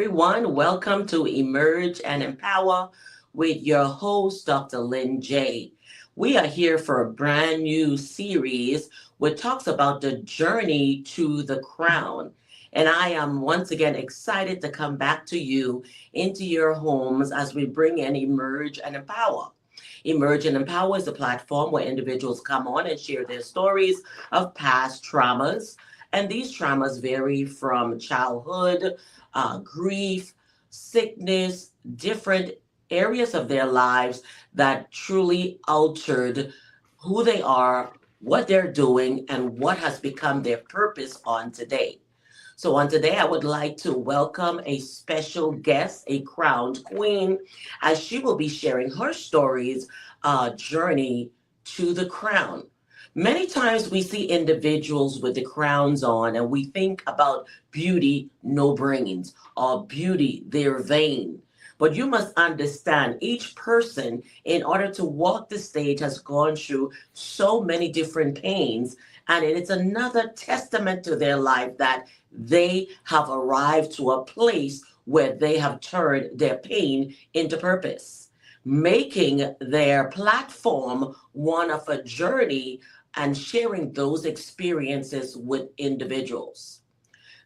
everyone. Welcome to Emerge and Empower with your host, Dr. Lynn J. We are here for a brand new series which talks about the journey to the crown. And I am once again excited to come back to you into your homes as we bring in Emerge and Empower. Emerge and Empower is a platform where individuals come on and share their stories of past traumas. And these traumas vary from childhood, grief, sickness, different areas of their lives that truly altered who they are, what they're doing, and what has become their purpose on today. So, on today, I would like to welcome a special guest, a crowned queen, as she will be sharing her stories, journey to the crown. Many times we see individuals with the crowns on and we think about beauty, no brains, or beauty, they're vain. But you must understand each person, in order to walk the stage, has gone through so many different pains. And it's another testament to their life that they have arrived to a place where they have turned their pain into purpose, making their platform one of a journey and sharing those experiences with individuals.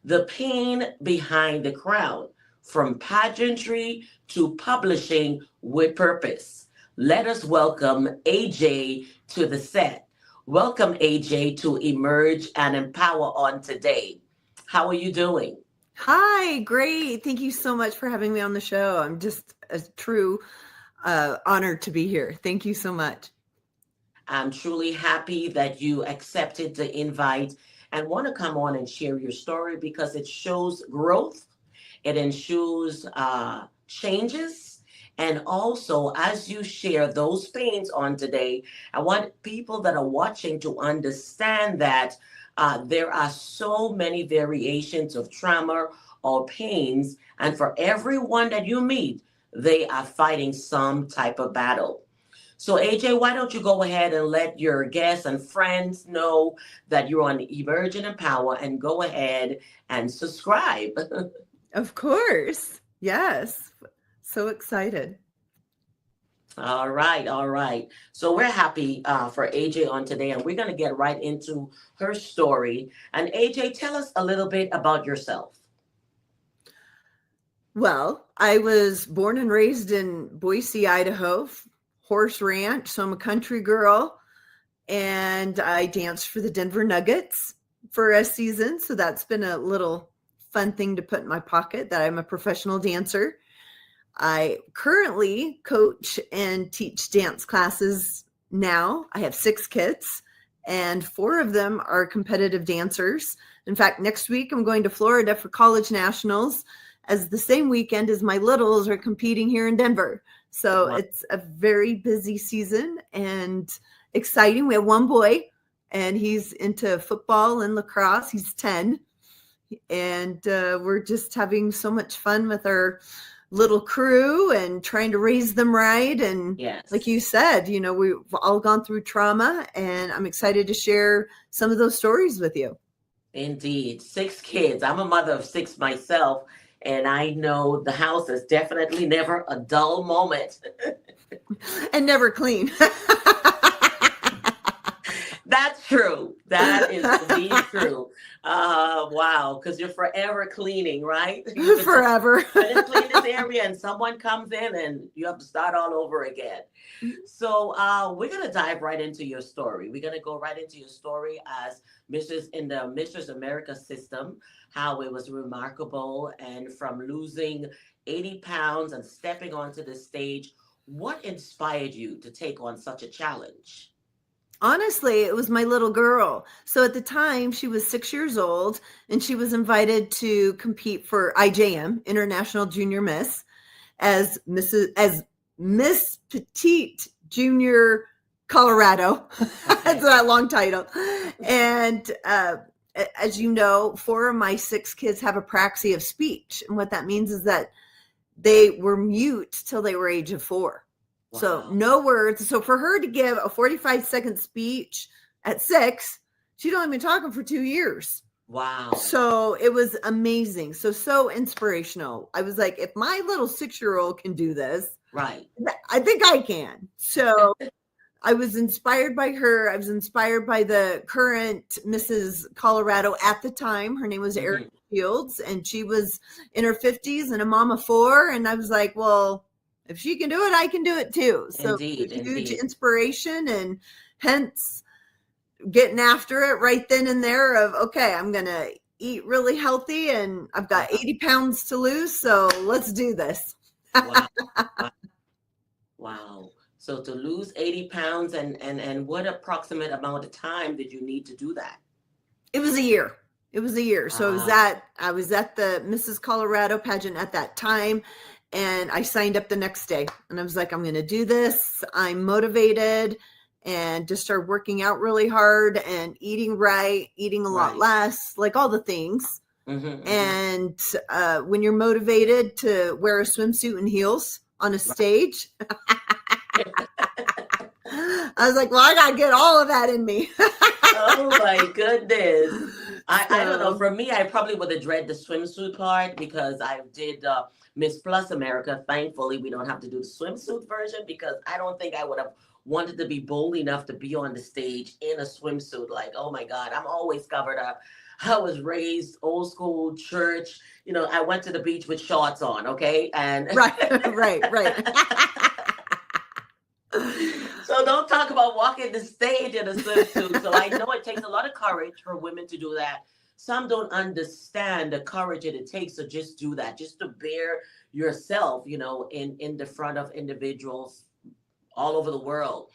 The pain behind the crown, from pageantry to publishing with purpose. Let us welcome AJ to the set. Welcome, AJ, to Emerge and Empower on today. How are you doing? Hi, great. Thank you so much for having me on the show. I'm just a true honored to be here. Thank you so much. I'm truly happy that you accepted the invite and want to come on and share your story because it shows growth, it ensures changes. And also, as you share those pains on today, I want people that are watching to understand that there are so many variations of trauma or pains. And for everyone that you meet, they are fighting some type of battle. So, AJ, why don't you go ahead and let your guests and friends know that you're on Emerge and Empower, and go ahead and subscribe. Of course. Yes. So excited. All right, all right. So we're happy for AJ on today, and we're going to get right into her story. And AJ, tell us a little bit about yourself. Well, I was born and raised in Boise, Idaho, horse ranch. So I'm a country girl, and I danced for the Denver Nuggets for a season. So that's been a little fun thing to put in my pocket, that I'm a professional dancer. I currently coach and teach dance classes now. I have 6 kids, and 4 of them are competitive dancers. In fact, next week I'm going to Florida for college nationals, as the same weekend as my littles are competing here in Denver. So it's a very busy season and exciting. We have one boy, and he's into football and lacrosse. He's 10. And we're just having so much fun with our little crew and trying to raise them right. And Yes. Like you said, we've all gone through trauma, and I'm excited to share some of those stories with you. Indeed. 6 kids. I'm a mother of 6 myself, and I know the house is definitely never a dull moment. And never clean. That's true. That is indeed true. Wow, because you're forever cleaning, right? Forever. I just clean this area and someone comes in and you have to start all over again. So we're going to dive right into your story. We're going to go right into your story as Mrs. in the Mistress America system, how it was remarkable, and from losing 80 pounds and stepping onto the stage. What inspired you to take on such a challenge? Honestly, it was my little girl. So at the time, she was 6 years old, and she was invited to compete for IJM, International Junior Miss, as Miss Petite Junior Colorado. That's that long title. And as you know, 4 of my 6 kids have apraxia of speech. And what that means is that they were mute till they were age of 4. Wow. So no words. So for her to give a 45-second speech at 6, she'd only been talking for 2 years. Wow. So it was amazing. So inspirational. I was like, if my little 6-year-old can do this, Right. I think I can. So I was inspired by her. I was inspired by the current Mrs. Colorado at the time. Her name was Erin Hmm. Fields, and she was in her 50s and a mom of 4. And I was like, well, if she can do it, I can do it too. So Indeed, a huge indeed. inspiration, and hence getting after it right then and there of, okay, I'm going to eat really healthy and I've got Wow. 80 pounds to lose. So let's do this. Wow. Wow. Wow. So to lose 80 pounds and what approximate amount of time did you need to do that? It was a year. It was a year. So Ah, I was at the Mrs. Colorado pageant at that time, and I signed up the next day, and I was like, I'm going to do this. I'm motivated, and just started working out really hard and eating right, eating a lot right. less, like all the things. Mm-hmm, mm-hmm. And when you're motivated to wear a swimsuit and heels on a stage, I was like, well, I got to get all of that in me. Oh my goodness. I don't know. So, For me, I probably would have dread the swimsuit part because I did Miss Plus America. Thankfully, we don't have to do the swimsuit version because I don't think I would have wanted to be bold enough to be on the stage in a swimsuit. Like, oh my God, I'm always covered up. I was raised old school church. You know, I went to the beach with shorts on, okay? And right, right. so don't talk about walking the stage in a swimsuit. So I know it takes a lot of courage for women to do that. Some don't understand the courage that it takes to just do that, just to bear yourself, in the front of individuals all over the world.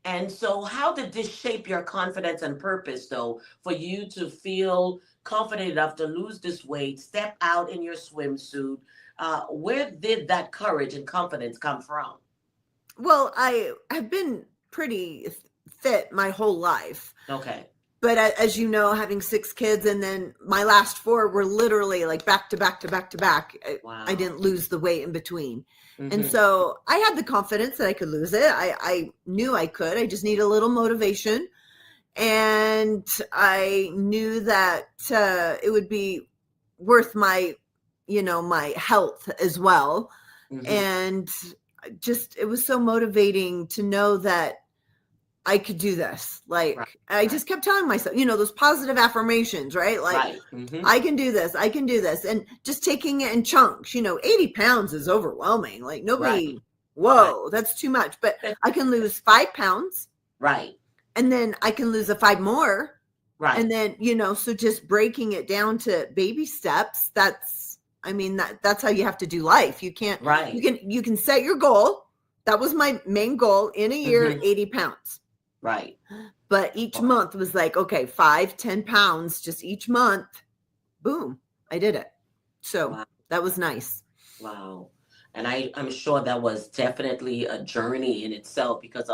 And so how did this shape your confidence and purpose though, for you to feel confident enough to lose this weight, step out in your swimsuit? Where did that courage and confidence come from? Well, I have been pretty fit my whole life. Okay. But as you know, having 6 kids and then my last 4 were literally like back to back to back to back. I Wow. didn't lose the weight in between. And Hmm. so I had the confidence that I could lose it. I knew I could. I just need a little motivation. And I knew that it would be worth my health as well. Hmm. And just, it was so motivating to know that I could do this. Right. Like, I Right. just kept telling myself, those positive affirmations, right? Like, Right. Hmm. I can do this. I can do this. And just taking it in chunks, 80 pounds is overwhelming. Like, Right. nobody, Right. whoa, that's too much. But I can lose 5 pounds, Right. and then I can lose a 5 more. And Right. then, so just breaking it down to baby steps, that's how you have to do life. Right. You can set your goal. That was my main goal in a year, Hmm. 80 pounds. Right. But each Wow. month was like, okay, 5-10 pounds, just each month. Boom, I did it. So Wow. that was nice. Wow. And I'm sure that was definitely a journey in itself because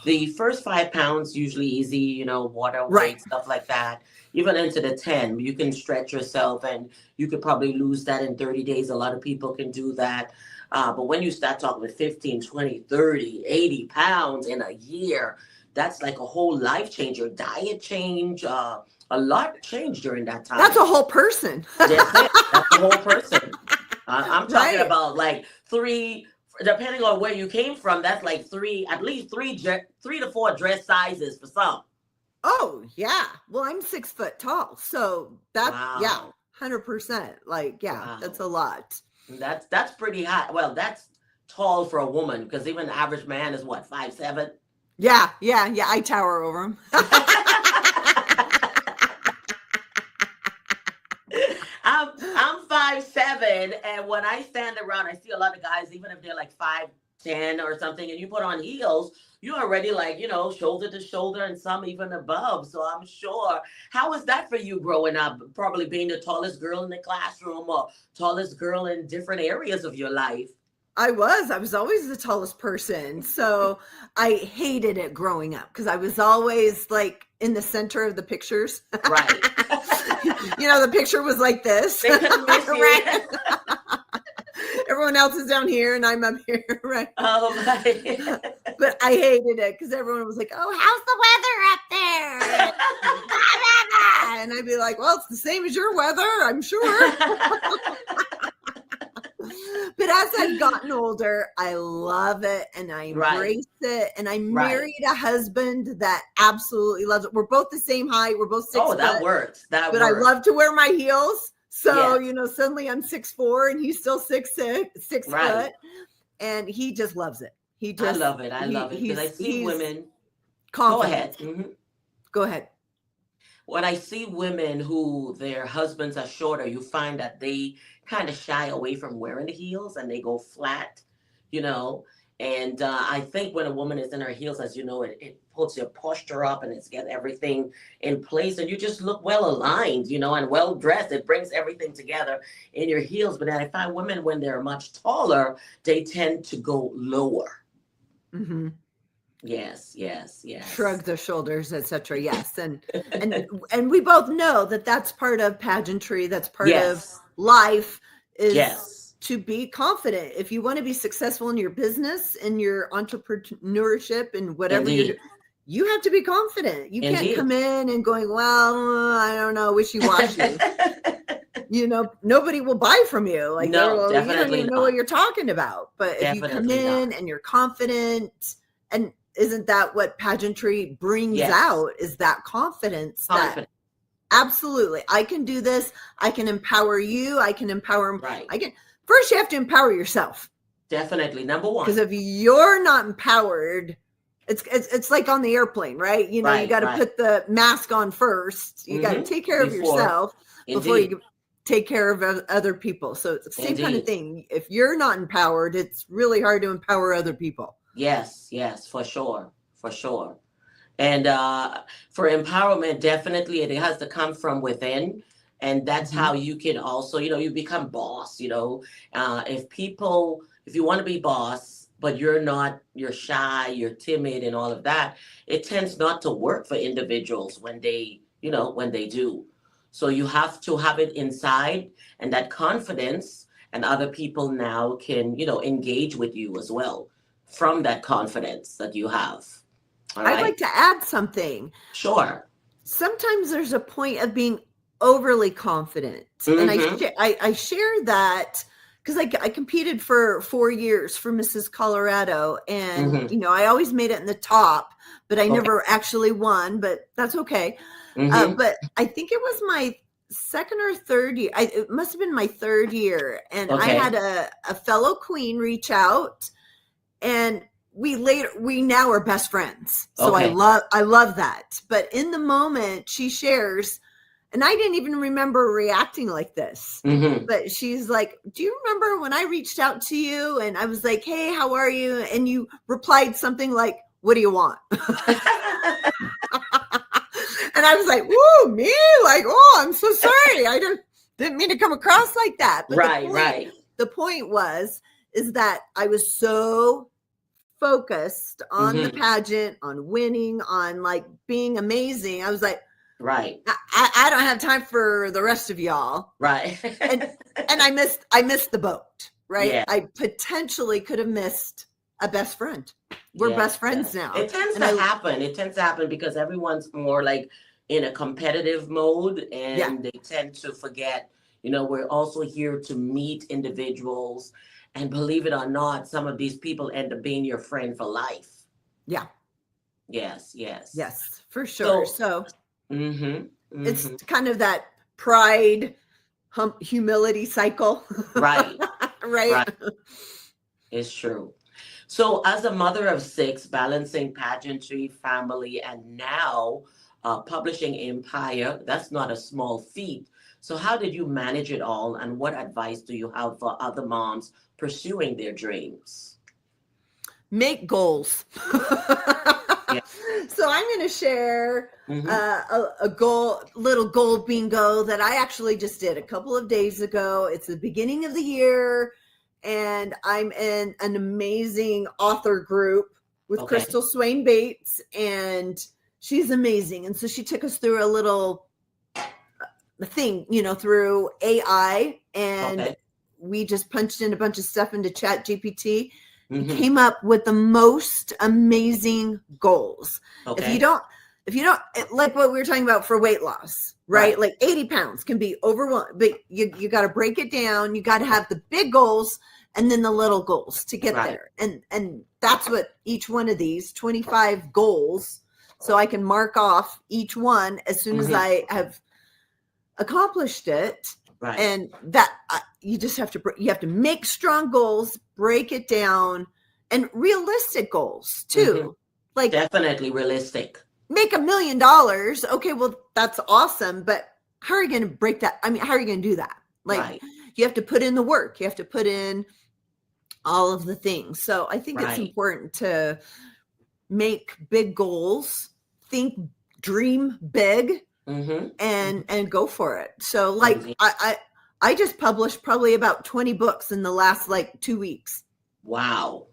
the first 5 pounds usually easy, water Right. weight, stuff like that. Even into the 10, you can stretch yourself and you could probably lose that in 30 days. A lot of people can do that. But when you start talking with 15, 20, 30, 80 pounds in a year, that's like a whole life change. Your diet change, a lot changed during that That's time. a whole person. That's it. That's the whole person. I'm talking Right. about like three, depending on where you came from. That's like three, at least three to four dress sizes for some. Oh, yeah. Well, I'm 6 foot tall. So yeah, Wow, 100%. Like, yeah, that's wow, a lot. that's pretty high. Well, that's tall for a woman because even the average man is what 5'7". Yeah. I tower over him. I'm 5'7", and when I stand around, I see a lot of guys, even if they're like 5'10" or something, and you put on heels, you're already like shoulder to shoulder, and some even above. So I'm sure. How was that for you growing up? Probably being the tallest girl in the classroom or tallest girl in different areas of your life. I was always the tallest person. So I hated it growing up because I was always like in the center of the pictures. Right. The picture was like this. They couldn't miss you. Right. Everyone else is down here and I'm up here. Right. Oh my. But I hated it because everyone was like, oh, how's the weather up there? And I'd be like, well, it's the same as your weather, I'm sure. But as I've gotten older, I love it and I embrace it. And I married a husband that absolutely loves it. We're both the same height. We're both 6 foot. That works. But I love to wear my heels. So, yes. Suddenly I'm 6'4" and he's still 6 foot. And he just loves it. I love it. I love it. Because I see women. Confident. Go ahead. Mm-hmm. Go ahead. When I see women who their husbands are shorter, you find that they kind of shy away from wearing the heels and they go flat, And I think when a woman is in her heels, as you know, it puts your posture up and it's get everything in place and you just look well aligned, and well dressed. It brings everything together in your heels. But then I find women, when they're much taller, they tend to go lower. Mm-hmm. Yes. Shrug their shoulders, etc. Yes, and we both know that that's part of pageantry. That's part of life. Is to be confident. If you want to be successful in your business, in your entrepreneurship, and whatever you do, you have to be confident. You can't come in and going, well, I don't know, wishy-washy. Nobody will buy from you. Like, no, definitely you don't even know what you're talking about. But if you come in and you're confident, and isn't that what pageantry brings out? Is that confidence? That absolutely, I can do this. I can empower you. I can empower. Right. First, you have to empower yourself. Definitely, number one. Because if you're not empowered, it's like on the airplane, right? You got to put the mask on first. You got to take care of yourself before you take care of other people. So it's the same kind of thing. If you're not empowered, it's really hard to empower other people. Yes, for sure. And for empowerment, definitely it has to come from within. And that's how you can also, you become boss, if you want to be boss, but you're shy, you're timid and all of that, it tends not to work for individuals when they do. So you have to have it inside, and that confidence, and other people now can, engage with you as well from that confidence that you have. All right? I'd like to add something. Sure. Sometimes there's a point of being overly confident. And I shared that because I competed for 4 years for Mrs. Colorado, and I always made it in the top, but I never actually won, but that's okay. But I think it was my second or third year. It must have been my third year, and I had a fellow queen reach out, and we now are best friends. So I love that. But in the moment, she shares, and I didn't even remember reacting like this. But she's like, do you remember when I reached out to you and I was like, hey, how are you? And you replied something like, what do you want? And I was like, whoa, me? Like, oh, I'm so sorry. I didn't mean to come across like that. But the point is that I was so focused on the pageant, on winning, on like being amazing. I was like, I don't have time for the rest of y'all. And I missed the boat. I potentially could have missed a best friend. We're best friends now. It tends to happen. It tends to happen because everyone's more like in a competitive mode, and they tend to forget, we're also here to meet individuals. And believe it or not, some of these people end up being your friend for life. Yeah. Yes, for sure. So it's kind of that pride, humility cycle. Right. It's true. So as a mother of 6, balancing pageantry, family, and now publishing empire, that's not a small feat. So how did you manage it all, and what advice do you have for other moms pursuing their dreams? Make goals. So I'm going to share a little goal bingo that I actually just did a couple of days ago. It's the beginning of the year, and I'm in an amazing author group with Crystal Swain Bates, and she's amazing. And so she took us through a little thing, through AI, and we just punched in a bunch of stuff into Chat GPT and came up with the most amazing goals. If if you don't, like what we were talking about for weight loss, right? Like 80 pounds can be overwhelming, but you got to break it down. You got to have the big goals and then the little goals to get there. And that's what each one of these 25 goals. So I can mark off each one as soon as I have accomplished it. Right. And that you just have to make strong goals, break it down, and realistic goals too. Like definitely realistic. Make $1 million. Okay, well, that's awesome. But how are you going to break that? I mean, how are you going to do that? Like you have to put in the work. You have to put in all of the things. So I think it's important to make big goals, dream big, and go for it. So like I just published probably about 20 books in the last like 2 weeks. Wow.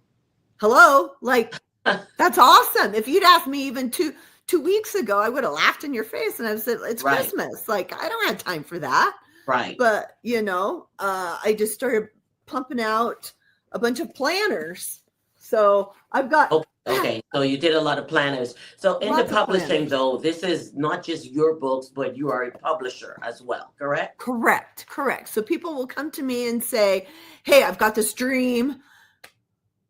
Hello. Like that's awesome. If you'd asked me even two weeks ago, I would have laughed in your face and I said, it's Christmas. Like I don't have time for that. Right. But I just started pumping out a bunch of planners. So I've got okay. So you did a lot of planners. So in the publishing though, this is not just your books, but you are a publisher as well, correct? Correct. So people will come to me and say, hey, I've got this dream.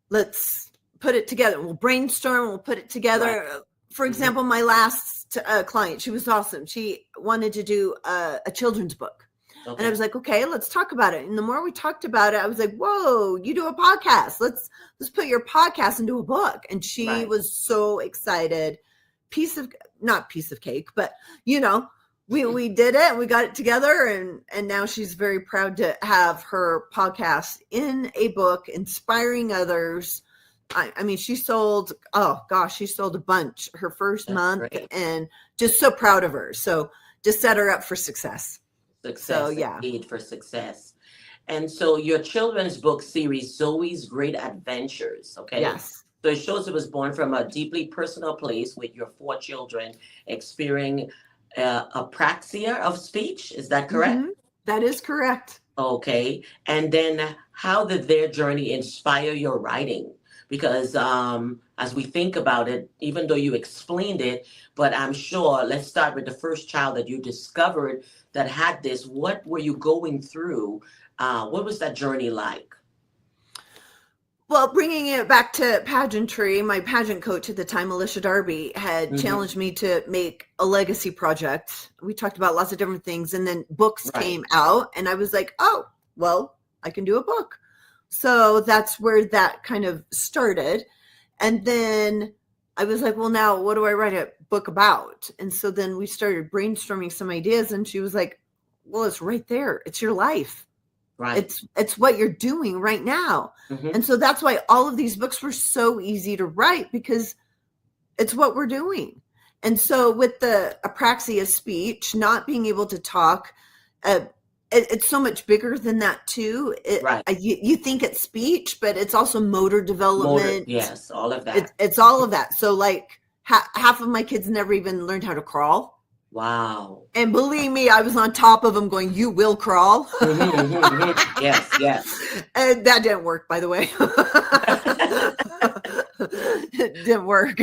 Let's put it together. We'll brainstorm. We'll put it together. For example, my last client, she was awesome. She wanted to do a children's book. And I was like, okay, let's talk about it. And the more we talked about it, I was like, whoa, you do a podcast. Let's put your podcast into a book. And she was so excited. Not piece of cake, but we did it. We got it together. And now she's very proud to have her podcast in a book, inspiring others. I mean, she sold a bunch her first month. Great. And just so proud of her. So just set her up for success. Indeed, for success. And so your children's book series, Zoe's Great Adventures, okay? Yes. So it shows it was born from a deeply personal place with your 4 children experiencing apraxia of speech. Is that correct? That is correct. Okay. And then how did their journey inspire your writing? Because as we think about it, even though you explained it, but I'm sure, let's start with the first child that you discovered that had this. What were you going through? What was that journey like? Well, bringing it back to pageantry, my pageant coach at the time, Alicia Darby, had challenged me to make a legacy project. We talked about lots of different things, and then books came out, and I was like, oh, well, I can do a book. So that's where that kind of started. And then I was like, well, now what do I write a book about? And so then we started brainstorming some ideas, and she was like, well, it's right there. It's your life. Right. It's what you're doing right now. And so that's why all of these books were so easy to write, because it's what we're doing. And so with the apraxia speech, not being able to talk, it's so much bigger than that too. You think it's speech, but it's also motor development. Yes, all of that. It's all of that. So like half of my kids never even learned how to crawl. Wow. And believe me, I was on top of them going, you will crawl. Yes. And that didn't work, by the way. It didn't work.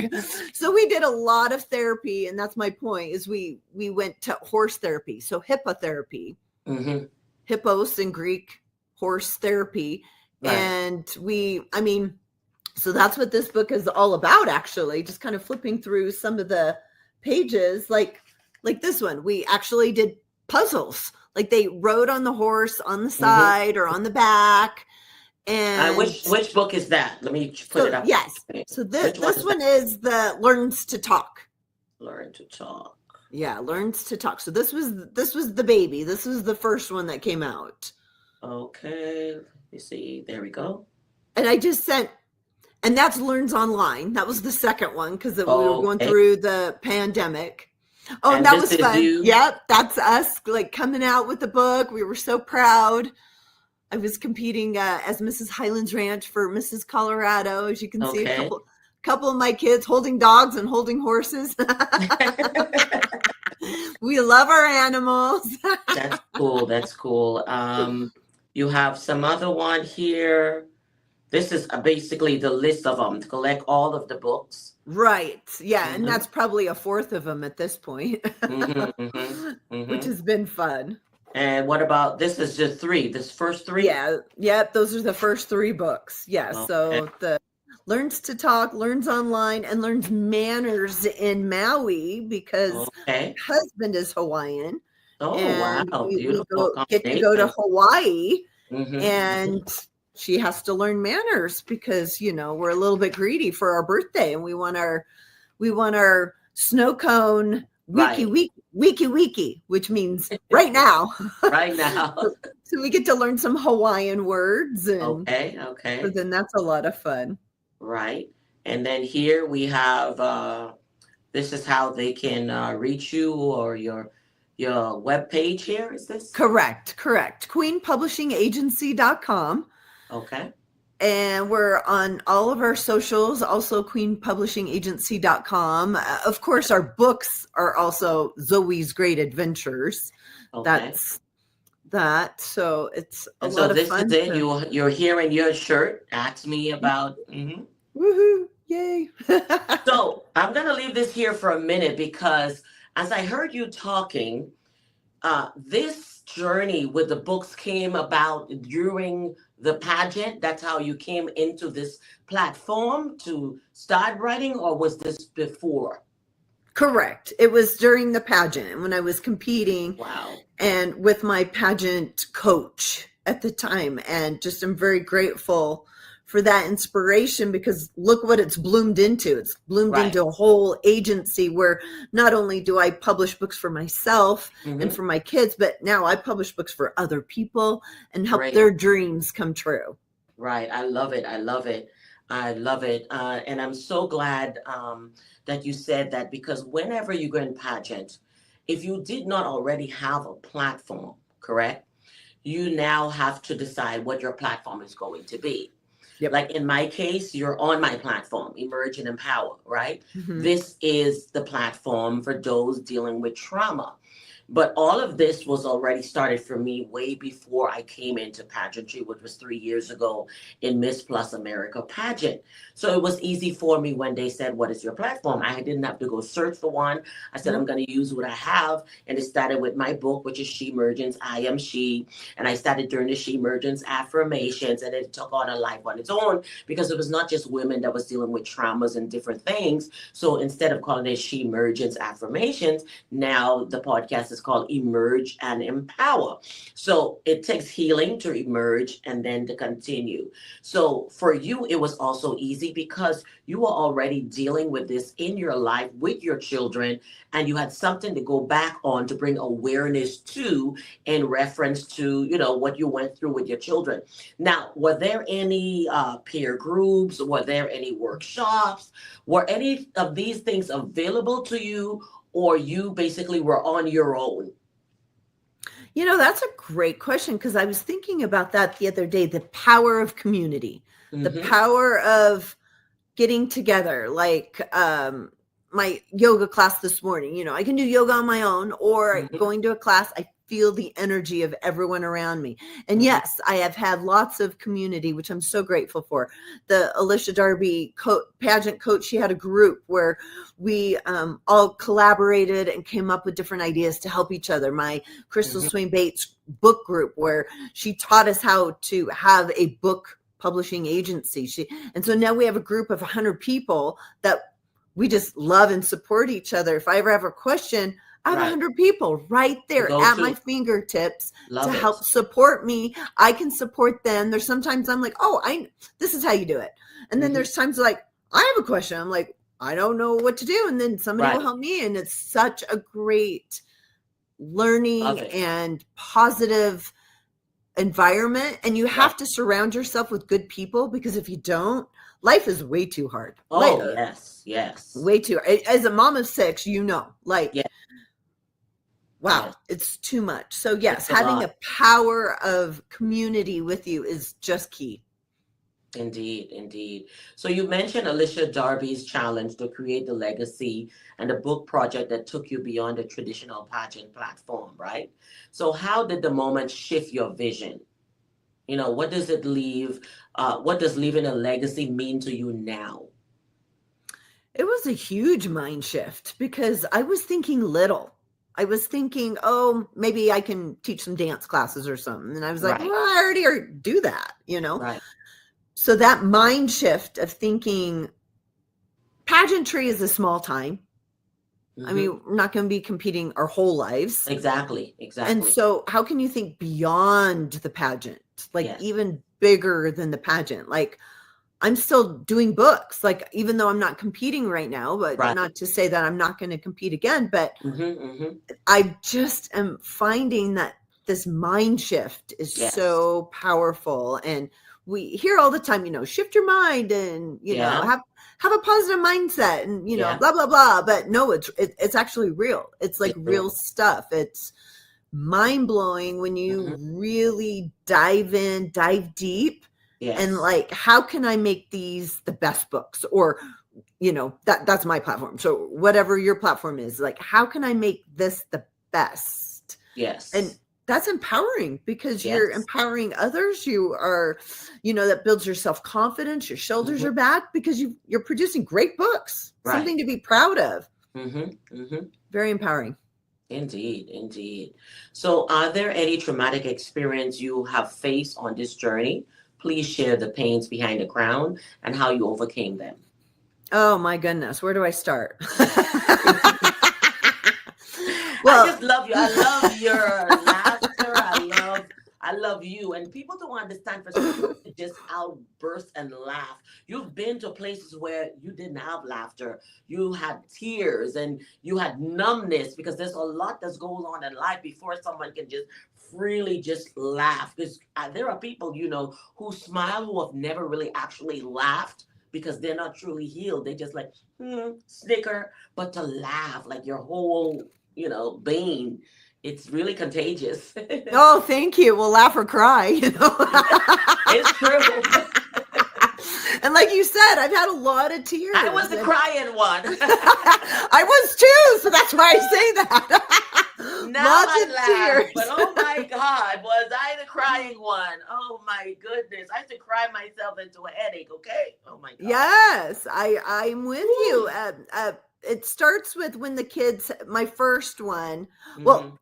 So we did a lot of therapy. And that's my point, is we went to horse therapy. So hippotherapy. Hippos in Greek, horse therapy. And so that's what this book is all about, actually. Just kind of flipping through some of the pages, like this one. We actually did puzzles. Like they rode on the horse on the side or on the back. And which book is that? Let me put it up. Yes. So this one is the Learns to Talk. Learn to Talk. Yeah, Learns to Talk. So this was the baby. This was the first one that came out. Okay. Let me see. There we go. And I just sent, and that's Learns Online. That was the second one, because we were going through the pandemic. Oh, and that was fun. Yep, that's us, like coming out with the book. We were so proud. I was competing as Mrs. Highlands Ranch for Mrs. Colorado. As you can see, a couple of my kids holding dogs and holding horses. We love our animals. That's cool. You have some other one here. This is basically the list of them to collect all of the books. Right. Yeah. And Mm-hmm. that's probably a fourth of them at this point, Mm-hmm. Mm-hmm. which Mm-hmm. has been fun. And what about this? Is just three. This first three. Yeah. Yep. Those are the first three books. Yeah. Okay. So the learns to talk, learns online, and learns manners in Maui because Okay. my husband is Hawaiian. Oh And wow, we beautiful go get to go to combination. Hawaii, Mm-hmm. and she has to learn manners because we're a little bit greedy for our birthday, and we want our snow cone wiki Right. wiki wiki wiki, which means right now. Right now. So we get to learn some Hawaiian words, and Okay. so Okay. then that's a lot of fun. Right. And then here we have this is how they can reach you or your web page here. Is this? Correct. queenpublishingagency.com. Okay. And we're on all of our socials, also queenpublishingagency.com. Of course, our books are also Zoe's Great Adventures. Okay. That's that. So it's a And so lot of this is fun it. to You're here in your shirt. Ask me about. Mhm. woohoo, yay. So I'm gonna leave this here for a minute because as I heard you talking, this journey with the books came about during the pageant. That's how you came into this platform to start writing, or was this before? Correct. It was during the pageant when I was competing Wow. and with my pageant coach at the time. And just I'm very grateful for that inspiration because look what it's bloomed into. It's bloomed Right. into a whole agency where not only do I publish books for myself and Mm-hmm. for my kids, but now I publish books for other people and help Great. their dreams come true. Right. I love it. I love it. I love it. And I'm so glad that you said that because whenever you go in pageant, if you did not already have a platform, correct, you now have to decide what your platform is going to be. Yep. Like in my case, you're on my platform, Emerge and Empower, right? Mm-hmm. This is the platform for those dealing with trauma. But all of this was already started for me way before I came into pageantry, which was 3 years ago in Miss Plus America pageant. So it was easy for me when they said, "What is your platform?" I didn't have to go search for one. I said, "I'm Nope. going to use what I have." And it started with my book, which is She Mergence, I Am She. And I started doing the She Mergence affirmations, and it took on a life on its own because it was not just women that was dealing with traumas and different things. So instead of calling it She Mergence affirmations, now the podcast is called Emerge and Empower. So it takes healing to emerge and then to continue. So for you, it was also easy because you were already dealing with this in your life with your children, and you had something to go back on to bring awareness to in reference to, what you went through with your children. Now, were there any peer groups? Were there any workshops? Were any of these things available to you, or you basically were on your own? That's a great question because I was thinking about that the other day, the power of community, the Mm-hmm. power of getting together, like my yoga class this morning. I can do yoga on my own or Mm-hmm. going to a class. I feel the energy of everyone around me. And Mm-hmm. yes, I have had lots of community, which I'm so grateful for. The Alicia Darby pageant coach, she had a group where we all collaborated and came up with different ideas to help each other. My Crystal Mm-hmm. Swain Bates book group, where she taught us how to have a book publishing agency. And so now we have a group of 100 people that we just love and support each other. If I ever have a question, I have Right. 100 people right To there go at my to. fingertips to Love it. help support me. I can support them. There's sometimes I'm like, oh, this is how you do it. And then Mm-hmm. there's times like, I have a question. I'm like, I don't know what to do. And then somebody will Right. help me. And it's such a great Love learning it. and positive environment. And you Right. have to surround yourself with good people because if you don't, life is way too hard. Oh, yes. Yes. Way too. As a mom of six, like, Yes. wow, Yes. it's too much. So It's yes, a having lot. a power of community with you is just key. Indeed, indeed. So you mentioned Alicia Darby's challenge to create the legacy and the book project that took you beyond the traditional pageant platform, right? So how did the moment shift your vision? What does it leave? What does leaving a legacy mean to you now? It was a huge mind shift because I was thinking little. I was thinking, oh, maybe I can teach some dance classes or something. And I was like, well, Right, I already do that. right. So that mind shift of thinking pageantry is a small time. I Hmm. mean, we're not going to be competing our whole lives. Exactly, And exactly. so how can you think beyond the pageant? Like Yes, even bigger than the pageant? Like I'm still doing books, like even though I'm not competing right now, but right. not to say that I'm not going to compete again, but Hmm. Hmm. I just am finding that this mind shift is Yes. so powerful. And we hear all the time, shift your mind and, Yeah, have a positive mindset and, yeah. blah, blah, blah. But no, it's actually real. It's like It's real real. stuff. It's mind blowing when you Hmm. really dive deep and Yes. like, how can I make these the best books? Or that's my platform. So whatever your platform is, like, how can I make this the best? And Yes. that's empowering because you're Yes. empowering others. You are, that builds your self-confidence. Your shoulders Hmm. are back because you're producing great books, Right. something to be proud of. Hmm. Hmm. Very empowering. Indeed, indeed. So, are there any traumatic experience you have faced on this journey? Please share the pains behind the crown and how you overcame them. Oh my goodness, where do I start? I Well, just love you. I love your laughter. I love you. And people don't understand for some to just outburst and laugh. You've been to places where you didn't have laughter. You had tears and you had numbness because there's a lot that goes on in life before someone can just freely just laugh. Because there are people, who smile who have never really actually laughed because they're not truly healed. They just like, snicker, but to laugh like your whole being, it's really contagious. oh, thank you. We'll laugh or cry. It's true. And like you said, I've had a lot of I was tears. the And crying one. I was too, so that's why I say that. Now Lots I of laugh, but tears. oh my God, was I the crying one? Oh my goodness. I used to cry myself into a headache, okay? Oh my God. Yes, I'm with Woo. you. It starts with when the kids, my first one, well,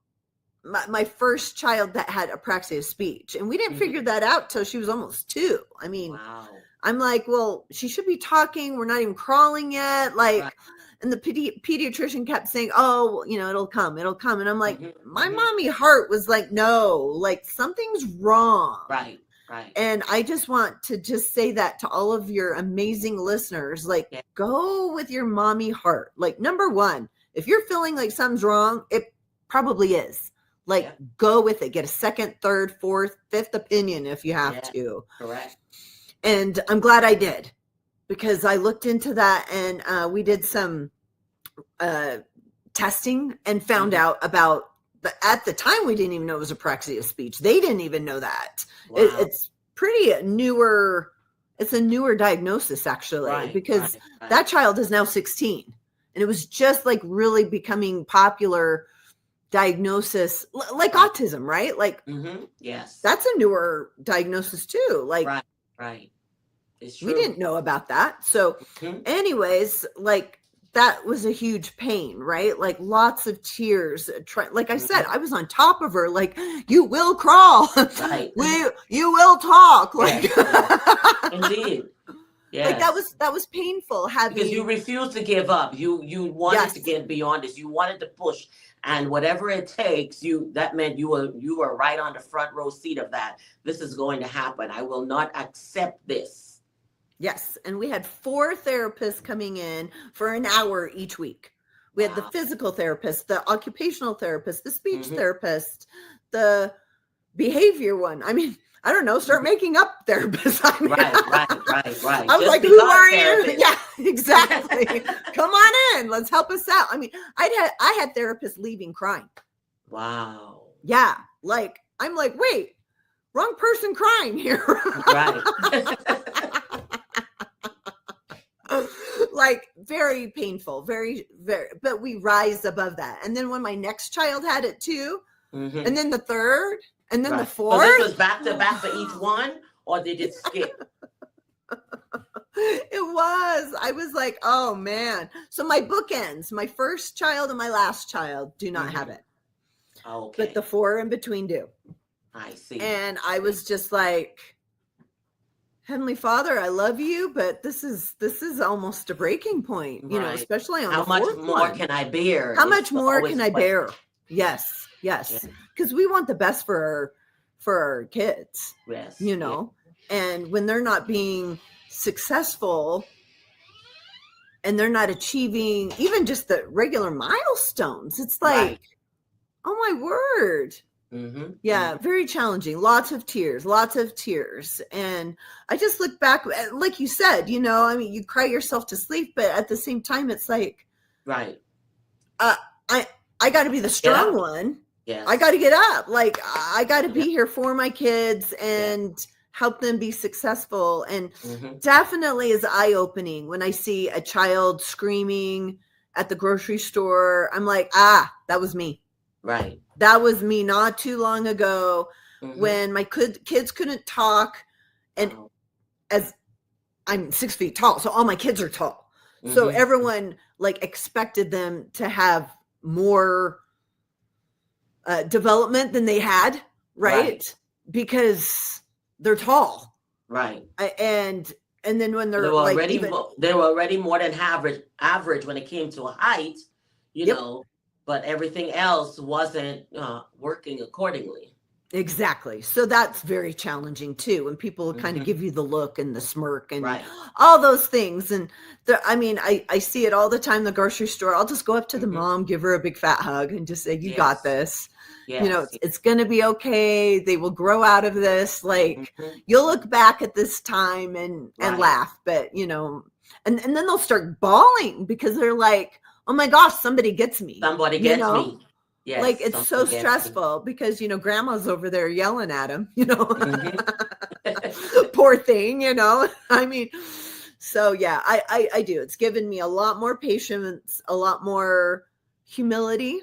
Mm-hmm. my first child that had apraxia of speech, and we didn't Mm-hmm. figure that out till she was almost 2. I mean, Wow. I'm like, well, she should be talking. We're not even crawling yet. Right. Like, and the pediatrician kept saying, oh, it'll come, it'll come. And I'm like, Mm-hmm. my Mm-hmm. mommy heart was like, no, like something's wrong. Right. Right. And I just want to just say that to all of your amazing listeners, like, Yeah. go with your mommy heart. Like, number one, if you're feeling like something's wrong, it probably is. Like, Yeah. go with it. Get a second, third, fourth, fifth opinion if you have Yeah. to. Correct. And I'm glad I did, because I looked into that and we did some testing and found Mm-hmm. out about, but at the time we didn't even know it was apraxia of speech. They didn't even know that. Wow. It's pretty newer. It's a newer diagnosis actually, Right. because Right. Right. that child is now 16 and it was just like really becoming popular diagnosis, like Right. autism, right? Like Mm-hmm. Yes. that's a newer diagnosis too. Like Right. Right. It's we true. didn't know about that. So Hmm. anyways, like that was a huge pain, right? Like lots of tears. Like I said, Hmm. I was on top of her, like, you will crawl. Right. You will talk. Like Yes. Yes. Indeed. like Yes. that was painful Because you having. refused to give up. You wanted to Yes. get beyond this. You wanted to push, and whatever it takes, that meant you were right on the front row seat of that. This is going to happen. I will not accept this. Yes. And we had 4 therapists coming in for an hour each week. We had the Wow. physical therapist, the occupational therapist, the speech Hmm. therapist, the behavior one. I mean, I don't know, start Hmm. making up therapists. I mean, Right. Right. Right. Right. I was Just like, who because are you? therapist. Yeah, exactly. Come on in. Let's help us out. I mean, I had therapists leaving crying. Wow. Yeah. Like, I'm like, wait, wrong person crying here. Right. Like very painful, very, but we rise above that. And then when my next child had it too, Hmm. and then the third, And then the Right. So this was fourth, back to back for each one, or did it skip? it was. I was like, oh man. So my bookends, my first child and my last child do not have it. Okay. But the 4 in between do. I see. And I was just like, Heavenly Father, I love you, but this is almost a breaking point, you know, Right. especially on How the much fourth more one. can I bear? How is much more always can the I question. bear? Yes, yes. Yeah. Because we want the best for our kids, Yes. you know. And when they're not being successful and they're not achieving even just the regular milestones, it's like, Right. oh my word. Mm-hmm. Yeah, very challenging. Lots of tears. And I just look back, like you said, you know, I mean, you cry yourself to sleep, but at the same time, it's like, Right. I got to be the strong one. Yes. I got to get up. Like, I got to be here for my kids and help them be successful. And definitely is eye-opening when I see a child screaming at the grocery store. I'm like, that was me. Right. That was me not too long ago when my kids couldn't talk. And as I'm 6 feet tall, so all my kids are tall. So everyone like expected them to have more development than they had, right? Because they're tall. Right. And then when they're they were like already they were already more than average when it came to height, you know, but everything else wasn't working accordingly. Exactly. So that's very challenging too. When people kind of give you the look and the smirk and Right. all those things. And I mean, I see it all the time in the grocery store. I'll just go up to the mom, give her a big fat hug and just say, you got this. You know, it's going to be okay. They will grow out of this. Like you'll look back at this time and laugh, but you know, and then they'll start bawling because they're like, oh my gosh, somebody gets me. Somebody gets me. Yes, like it's so stressful because, you know, grandma's over there yelling at him, you know, poor thing, you know, I mean, so yeah, I do. It's given me a lot more patience, a lot more humility.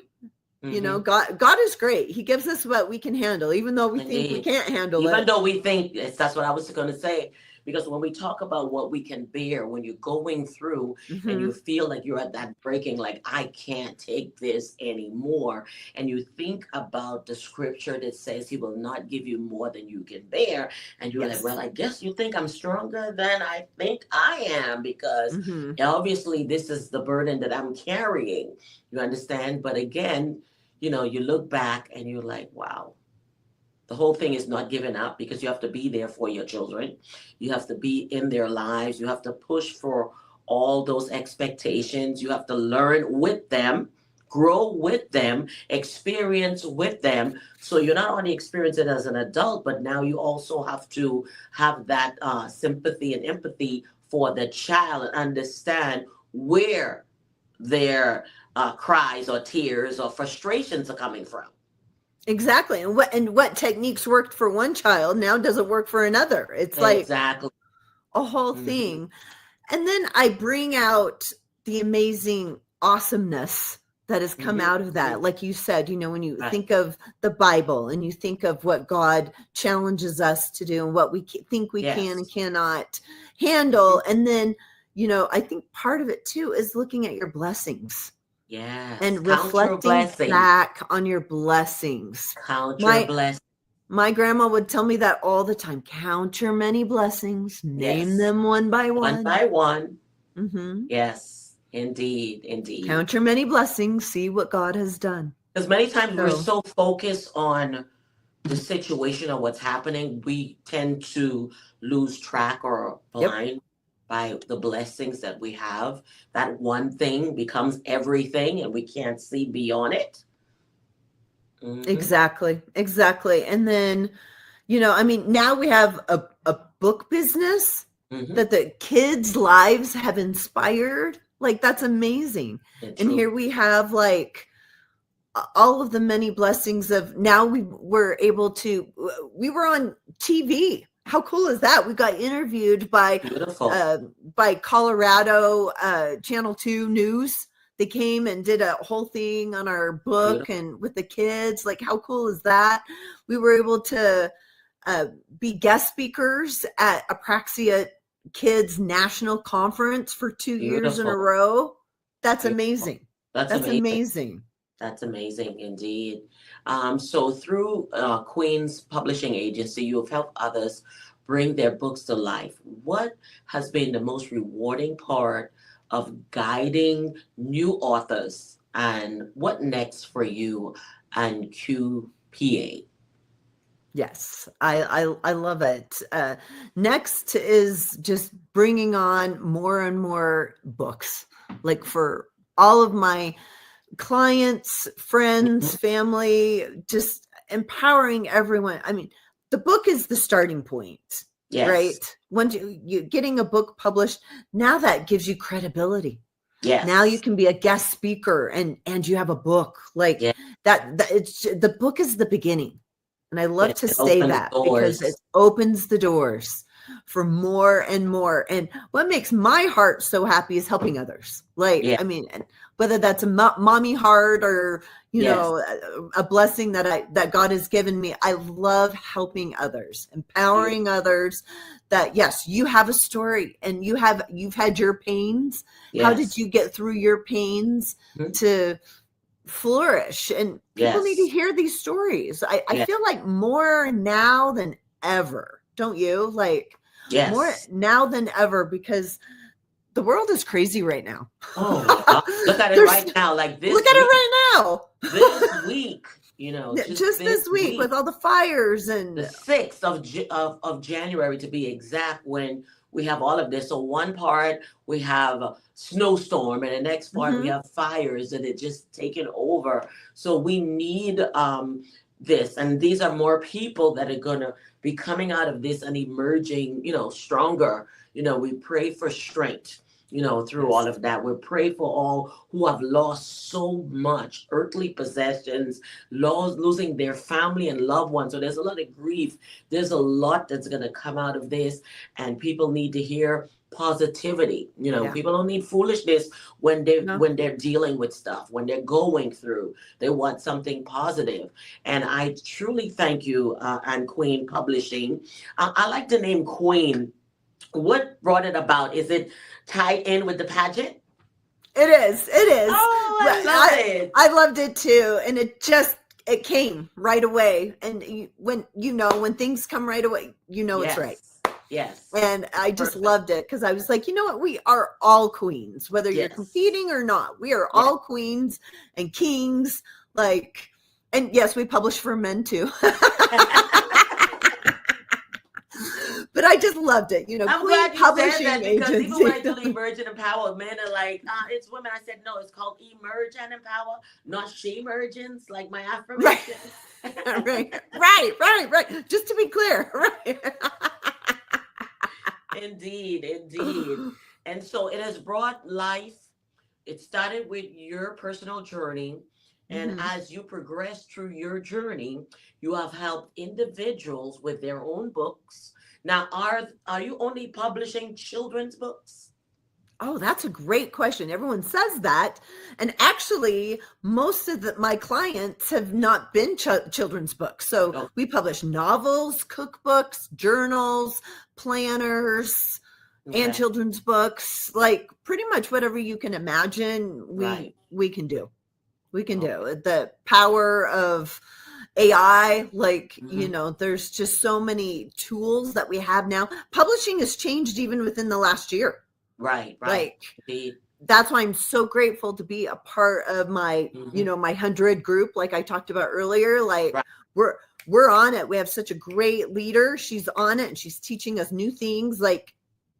You know, God is great. He gives us what we can handle, even though we think we can't handle it. Even though we think, that's what I was going to say. Because when we talk about what we can bear, when you're going through and you feel like you're at that breaking, like, I can't take this anymore. And you think about the scripture that says he will not give you more than you can bear. And you're like, well, I guess you think I'm stronger than I think I am, because obviously this is the burden that I'm carrying. You understand? But again, you know, you look back and you're like, wow. The whole thing is not giving up, because you have to be there for your children. You have to be in their lives. You have to push for all those expectations. You have to learn with them, grow with them, experience with them. So you're not only experiencing it as an adult, but now you also have to have that sympathy and empathy for the child and understand where their cries or tears or frustrations are coming from. Exactly. And what techniques worked for one child now doesn't work for another. It's like a whole thing. And then I bring out the amazing awesomeness that has come out of that. Like you said, you know, when you think of the Bible and you think of what God challenges us to do and what we think we can and cannot handle. And then, you know, I think part of it too is looking at your blessings. Yes. And reflecting back on your blessings. Count your blessings. My grandma would tell me that all the time. Count your many blessings. Name them one by one. One by one. Yes, indeed, indeed. Count your many blessings. See what God has done. Because many times we're so focused on the situation or what's happening, we tend to lose track or blind by the blessings that we have. That one thing becomes everything and we can't see beyond it. Exactly. And then, you know, I mean, now we have a book business that the kids' lives have inspired. Like, that's amazing. And here we have like all of the many blessings of now we were on TV. How cool is that? We got interviewed by Colorado Channel 2 News. They came and did a whole thing on our book Beautiful. and with the kids. Like, how cool is that? We were able to be guest speakers at Apraxia Kids National Conference for 2 years in a Beautiful. row. That's Beautiful. amazing. That's That's amazing. amazing. That's amazing indeed. So through Queen's Publishing Agency, you have helped others bring their books to life. What has been the most rewarding part of guiding new authors, and what next for you and QPA? Yes, I love it. Next is just bringing on more and more books, like for all of my clients, Mhm. friends, family, just empowering everyone. I mean, the book is the starting point, right? Yes, Once you getting a book published, now that gives you credibility. Now you yes, can be a guest speaker and you have a book like yes, that it's the book is the beginning. And I love yes. to It say opened the that because it doors. opens the doors for more and more. And what makes my heart so happy is helping others. Like, Yeah, I mean, whether that's a mommy heart or, yes, a blessing that God has given me. I love helping others, empowering beautiful. others that yes, you have a story and you've had your pains. How did Yes, you get through your pains mhm, to flourish? And people need to yes, hear these stories. I yes, feel like more now than ever, don't you? Like more yes. now than ever because the world is crazy right now. Oh my God. Look at it There's right now. Like Look this at week, it right this now. week, just Just this this week week, with all the fires the and 6th of January to be exact, when we have all of this. So one part we have a snowstorm, and the next part we mhm, have fires, and it just taken over. So we need this, and these are more people that are gonna be coming out of this and emerging, stronger. We pray for strength. Through all yes. of that, we pray for all who have lost so much earthly possessions, losing their family and loved ones. So there's a lot of grief. There's a lot that's going to come out of this, and people need to hear positivity. Yeah. People don't need foolishness when they No. when they're dealing with stuff, when they're going through. They want something positive. And I truly thank you, and Queen Publishing. I like the name Queen. What brought it about? Is it tied in with the pageant? It is. It is. Oh, But I love it. I loved it too, and it came right away. And when things come right away, it's right. Yes. Yes. And I just Perfect. loved it because I was like, you know what? We are all queens, whether you're Yes. competing or not. We are Yes. all queens and kings. Like, and yes, we publish for men too. But I just loved it. I'm Queen glad you said Publishing that, because even when Agency. I do Emerge and Empower, men are like, it's women. I said, no, it's called Emerge and Empower, not she emergence, like my Right. affirmation. Right. Just to be clear, right. Indeed, indeed. And so it has brought life. It started with your personal journey. And Mhm. as you progress through your journey, you have helped individuals with their own books. Now, are you only publishing children's books? Oh, that's a great question. Everyone says that. And actually, most of my clients have not been children's books. So Oh, we publish novels, cookbooks, journals, planners, and okay. children's books. Like pretty much whatever you can imagine, we Right. we can do. We can Okay. do. The power of AI, like, Hmm. there's just so many tools that we have now. Publishing has changed even within the last year. Right, right. Like, Indeed. that's why I'm so grateful to be a part of my, Hmm. my 100 group, like I talked about earlier. Like, Right. we're we're on it. We have such a great leader. She's on it and she's teaching us new things. Like,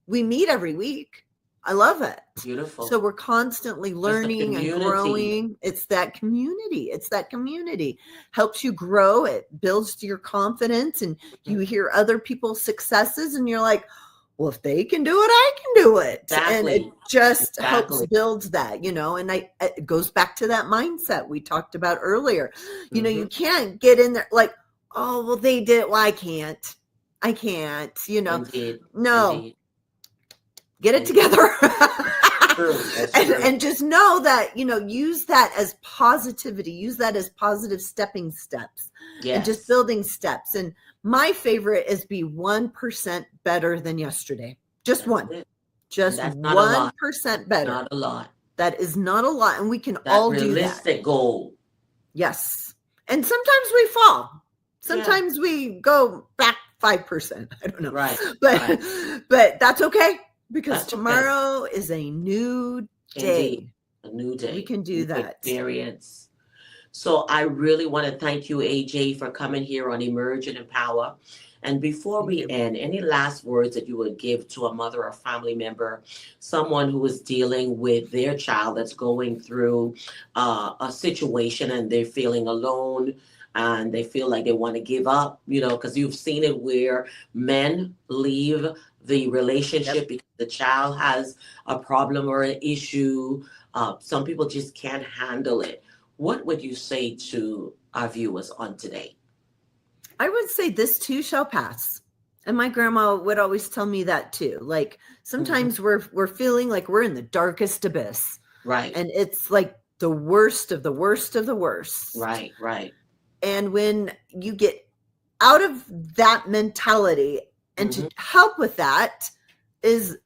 we meet every week. I love it. So Beautiful. we're constantly It's a learning and community. growing. It's that community. It's that community. Helps you grow. It builds your confidence and you Mhm. hear other people's successes and you're like, well, if they can do it, I can do it. And it Exactly. just helps Exactly. build that, and it goes back to that mindset we talked about earlier. You Hmm. can't get in there like, oh, well, they did it. Well, I can't, Indeed. no, Indeed. get it Indeed. together. true. That's and, true. and just know that, use that as positivity, use that as positive stepping steps and just Yes. building steps. And my favorite is be 1% better than yesterday. Just That's one, it. And just that's not a lot. 1% better. Not a lot. That is not a lot. And we can That all do that. realistic goal. Yes. And sometimes we fall. Yeah. Sometimes we go back 5%. I don't know. Right. But Right. but that's okay, because That's okay. tomorrow is a new day. Indeed. A new day. We can do New that. experience. So I really want to thank you, AJ, for coming here on Emerge and Empower. And before Thank we you. end, any last words that you would give to a mother or family member, someone who is dealing with their child that's going through a situation and they're feeling alone and they feel like they want to give up, because you've seen it where men leave the relationship Yep. because the child has a problem or an issue. Some people just can't handle it. What would you say to our viewers on today? I would say this too shall pass. And my grandma would always tell me that too. Like sometimes we're feeling like we're in the darkest abyss. Right. And it's like the worst of the worst of the worst. Right. Right. And when you get out of that mentality, and to help with that is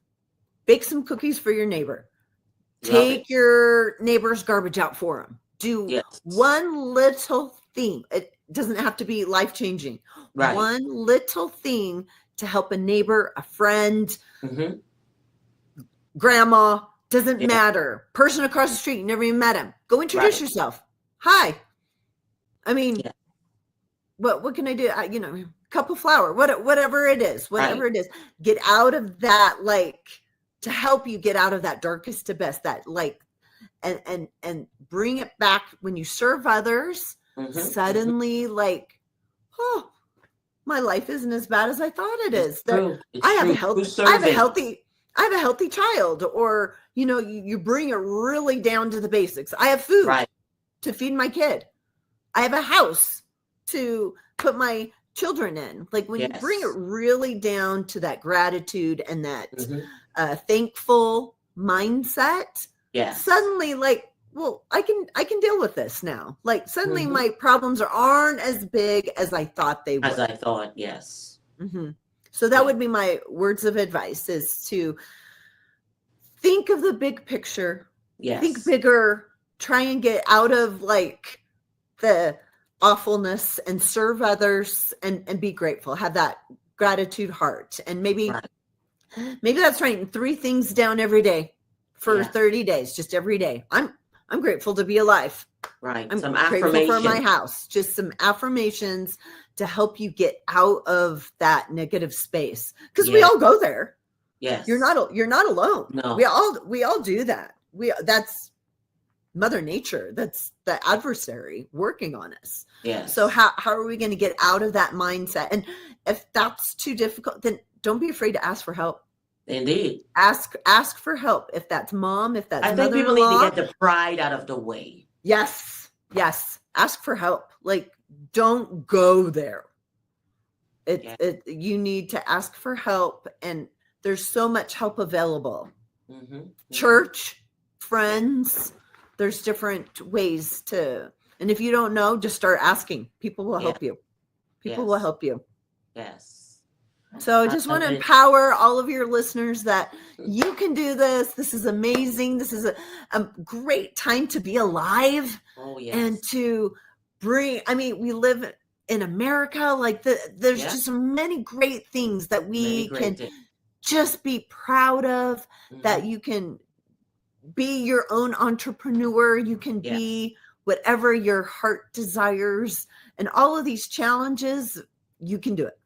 bake some cookies for your neighbor. Take your neighbor's garbage out for them. Do one little thing. It doesn't have to be life-changing. Right. One little thing to help a neighbor, a friend, grandma, doesn't matter. Person across the street, you never even met him. Go introduce yourself. Hi. I mean, what can I do? Cup of flour, whatever it is, it is. Get out of that, to help you get out of that darkest abyss, that and bring it back when you serve others. Suddenly, oh, my life isn't as bad as I thought it is. I have a healthy child, or you bring it really down to the basics. I have food to feed my kid. I have a house to put my children in. When you bring it really down to that gratitude and that thankful mindset, suddenly well, I can deal with this now. Suddenly my problems aren't as big as I thought they were. As I thought, yes. So that would be my words of advice, is to think of the big picture. Yes. Think bigger. Try and get out of the awfulness and serve others and be grateful. Have that gratitude heart. And maybe that's writing 3 things down every day for 30 days, just every day. I'm grateful to be alive. Right. I'm some grateful for my house. Just some affirmations to help you get out of that negative space. Because we all go there. Yes. You're not alone. No. We all do that. That's Mother Nature. That's the adversary working on us. Yes. So how are we going to get out of that mindset? And if that's too difficult, then don't be afraid to ask for help. Indeed. Ask for help. If that's mom, if that's mother-in-law. I think people need to get the pride out of the way. Yes. Ask for help. Don't go there. You need to ask for help, and there's so much help available. Church, friends, there's different ways to, and if you don't know, just start asking. People will help you. People will help you. Yes. So I just want to empower all of your listeners that you can do this. This is amazing. This is a great time to be alive. Oh, yes. And to we live in America. There's just many great things that we can just be proud of, that you can be your own entrepreneur. You can be whatever your heart desires, and all of these challenges, you can do it.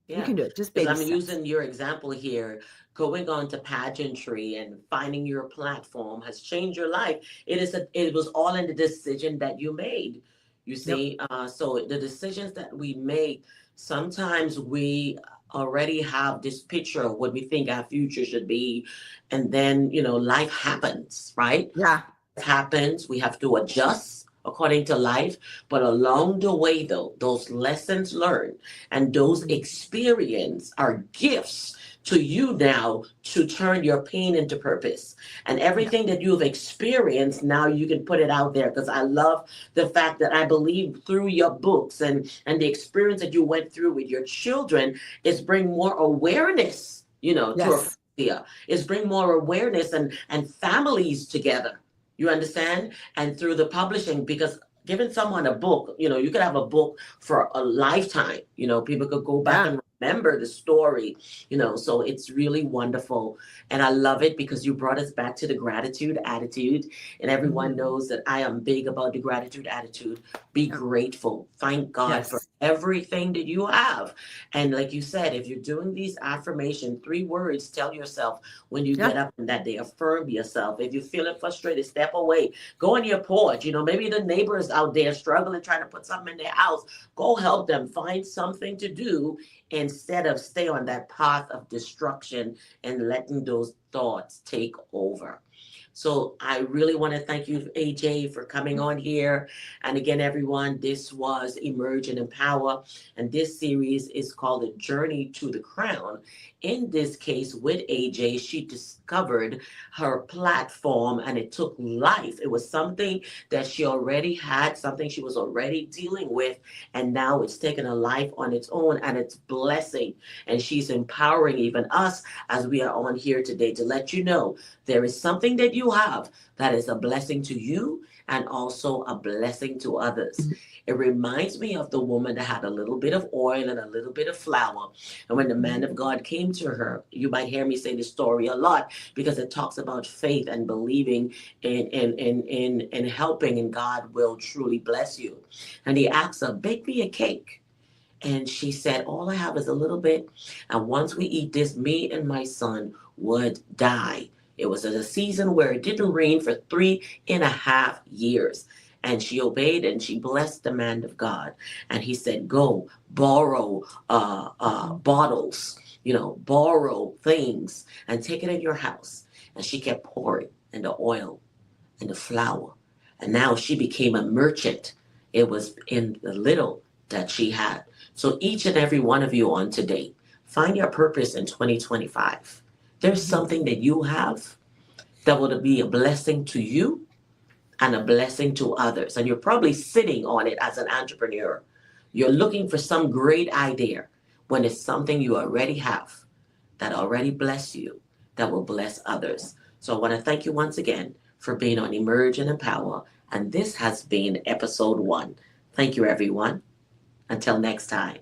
Yeah. You can do it. Just baby I'm steps. using your example here. Going on to pageantry and finding your platform has changed your life. It was all in the decision that you made. You see, so the decisions that we make, sometimes we already have this picture of what we think our future should be, and then life happens, right? Yeah, it happens. We have to adjust according to life, but along the way, though, those lessons learned and those experience are gifts to you now to turn your pain into purpose. And Yeah. everything that you've experienced, now you can put it out there. Because I love the fact that I believe through your books and the experience that you went through with your children is bring more awareness, to a Yes. here, is bring more awareness and families together. You understand? And through the publishing, because giving someone a book, you could have a book for a lifetime. People could go back Yeah. and remember the story, so it's really wonderful. And I love it because you brought us back to the gratitude attitude. And everyone Mhm. knows that I am big about the gratitude attitude. Be Yep. grateful. Thank God for Yes. everything that you have. And like you said, if you're doing these affirmation, 3 words, tell yourself when you get Yeah. up and that day, affirm yourself. If you're feeling frustrated, step away. Go on your porch. Maybe the neighbors out there struggling, trying to put something in their house. Go help them. Find something to do instead of stay on that path of destruction and letting those thoughts take over. So I really want to thank you, AJ, for coming on here. And again, everyone, this was Emerge and Empower. And this series is called The Journey to the Crown. In this case, with AJ, she discovered her platform and it took life. It was something that she already had, something she was already dealing with. And now it's taken a life on its own and it's blessing. And she's empowering even us as we are on here today to let you know there is something that you have that is a blessing to you and also a blessing to others. It reminds me of the woman that had a little bit of oil and a little bit of flour. And when the man of God came to her, you might hear me say this story a lot because it talks about faith and believing in helping, and God will truly bless you. And he asked her, bake me a cake. And she said, all I have is a little bit. And once we eat this, me and my son would die. It was a season where it didn't rain for 3.5 years. And she obeyed and she blessed the man of God. And he said, go borrow bottles, borrow things and take it in your house. And she kept pouring in the oil and the flour. And now she became a merchant. It was in the little that she had. So each and every one of you on today, find your purpose in 2025. There's Mhm. something that you have that will be a blessing to you and a blessing to others. And you're probably sitting on it as an entrepreneur. You're looking for some great idea when it's something you already have that already bless you, that will bless others. So I want to thank you once again for being on Emerge and Empower. And this has been episode 1. Thank you, everyone. Until next time.